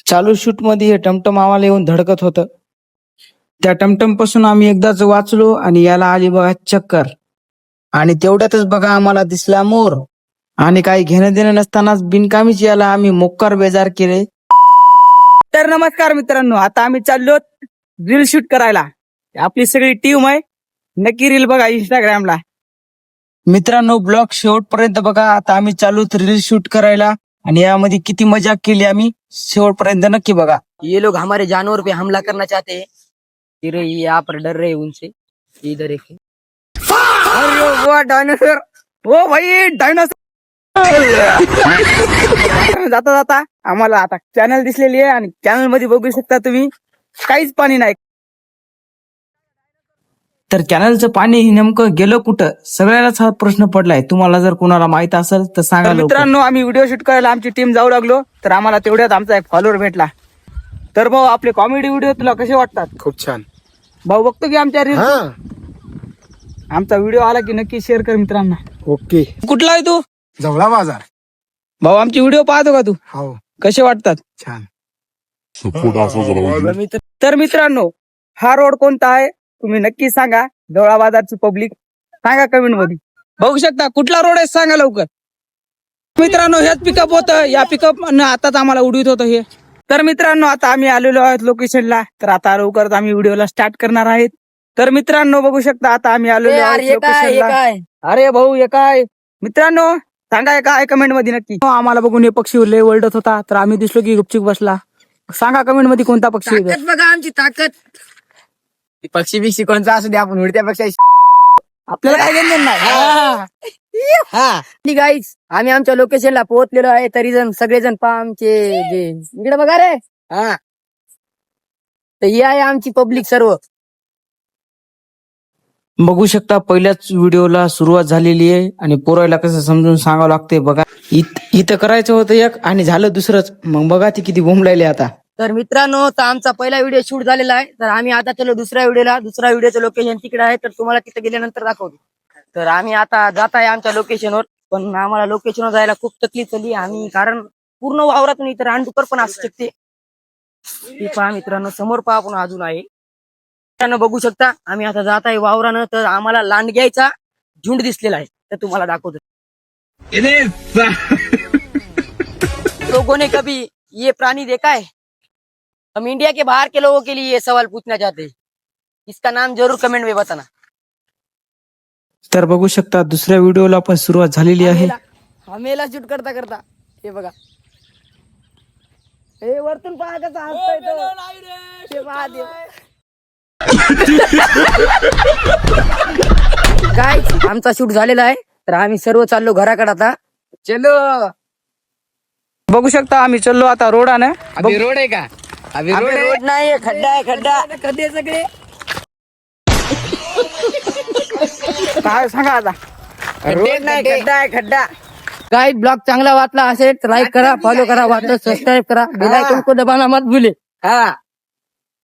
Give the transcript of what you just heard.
चालू शूट मध्ये हे टमटम आम्हाला येऊन धडकत होतं. त्या टमटम पासून आम्ही एकदाच वाचलो आणि याला आली बघा चक्कर. आणि तेवढ्यातच बघा आम्हाला दिसला मोर. आणि काही घेणं देणं नसतानाच बिनकामीच याला आम्ही मोक्कार बेजार केले. तर नमस्कार मित्रांनो, आता आम्ही चाललो रील शूट करायला. आपली सगळी टीम आहे. नक्की रील बघा इंस्टाग्रामला. मित्रांनो, ब्लॉग शेवटपर्यंत बघा. आता आम्ही चालू रील शूट करायला आणि यामध्ये किती मजा केली आम्ही, शेवटपर्यंत नक्की बघा. ये लोग हमारे जानवर पे हमला करना चाहते हैं, फिर ये यहाँ पर डर रहे हैं उनसे. इधर एक अरे वा डायनोसर, ओ भाई डायनोसर. जाता जाता आम्हाला आता चॅनल दिसलेली आहे आणि चॅनल मध्ये बघू शकता तुम्ही काहीच पाणी नाही. तर कॅनलचं पाणी नेमकं गेलं कुठं, सगळ्यालाच हा प्रश्न पडलाय. तुम्हाला जर कोणाला माहित असेल तर सांगा. मित्रांनो, आम्ही व्हिडिओ शूट करायला आमची टीम जाऊ लागलो, तर आम्हाला तेवढ्यात आमचा एक फॉलोअर भेटला. तर भाऊ, आपले कॉमेडी व्हिडिओ तुला कसे वाटतात? खूप छान भाऊ, बघतो की आमच्या रील. आमचा व्हिडिओ आला की नक्की शेअर कर मित्रांना. ओके. कुठला आहे तू? जवळा बाजार. भाऊ, आमची व्हिडिओ पाहतो का तू? हो कसे वाटतात? छान. तर मित्रांनो, हा रोड कोणता आहे तुम्ही नक्की सांगा. देवळा बाजारची पब्लिक सांगा कमेंट मध्ये. बघू शकता कुठला रोड आहे, सांगा लवकर. मित्रांनो, हेच पिकअप होतं. या पिकअप आताच आम्हाला उडवीत होतं हे. तर मित्रांनो, आता आम्ही आलेलो आहोत लोकेशनला. तर आता लवकरच आम्ही व्हिडिओला स्टार्ट करणार आहेत. तर मित्रांनो, बघू शकता आता आम्ही आलेलो आहोत लोकेशनला. अरे भाऊ, हे काय? मित्रांनो, सांगा काय कमेंट मध्ये नक्की. आम्हाला बघून हे पक्षी लय ओरडत होता, तर आम्ही दिसलो की गुपचूप बसला. सांगा कमेंट मध्ये कोणता पक्षी आहे. बघा आमची ताकद. पक्षी बिक्षी कोणता असू दे, आपण उडत्या पक्षी आपल्याला काय घेणं नाही. गाईस, आम्ही आमच्या लोकेशनला पोहोचलेलो आहे. तरी जण सगळेजण पहा आमचे जे इकडे बघा रे. तर ही आहे आमची पब्लिक सर्व. बघू शकता पहिल्याच व्हिडिओला सुरुवात झालेली आहे आणि पोरायला कसं समजून सांगावं लागते बघा. इथं करायचं होतं एक आणि झालं दुसरंच. मग बघा ती किती बोंबलायले आता. तर मित्रांनो, तर आमचा पहिला व्हिडिओ शूट झालेला आहे. तर आम्ही आता चलो दुसऱ्या व्हिडिओला. दुसऱ्या व्हिडिओचं लोकेशन तिकडे आहे, तर तुम्हाला तिथे गेल्यानंतर दाखवतो. तर आम्ही आता जात आहे आमच्या लोकेशनवर. पण आम्हाला लोकेशनवर जायला खूप तकलीफ झाली. आम्ही कारण पूर्ण वावरातून इतर रानडुकर पण असू शकते. ती पहा मित्रांनो, समोर पहा पण अजून आहे. मित्रांनो, बघू शकता आम्ही आता जात आहे वावरानं. तर आम्हाला लांडग्याचा झुंड दिसलेला आहे, तर तुम्हाला दाखवतो. लोगों ने कभी ये प्राणी देखा है? हम इंडिया के बाहर के लोगों के लिए ये सवाल पूछना चाहते हैं. इसका नाम जरूर कमेंट में बताना. तर बघू शकता दुसऱ्या व्हिडिओला पण सुरुवात झालेली आहे. हमेला शूट करता करता हे बघा. हे वरतून पहा कसा हसतोय तो. हे पहा देव. गाईस, आमचा शूट झालेला आहे. तर आम्ही सर्व चाललो घराकडे आता. चलो. बघू शकता आम्ही चाललो आता रोडाने. रोड आहे का? अभी रोड नाही, खड्डा आहे. खड्डे सगळे. काय सांगा आता. रोड नाही, खड्डा आहे. खड्डा. गाइस, ब्लॉग चांगला वाटला असेल तर लाईक करा, फॉलो करा, वाटलं सबस्क्राईब करा, बेल आयकॉन को दबाना मत भूले.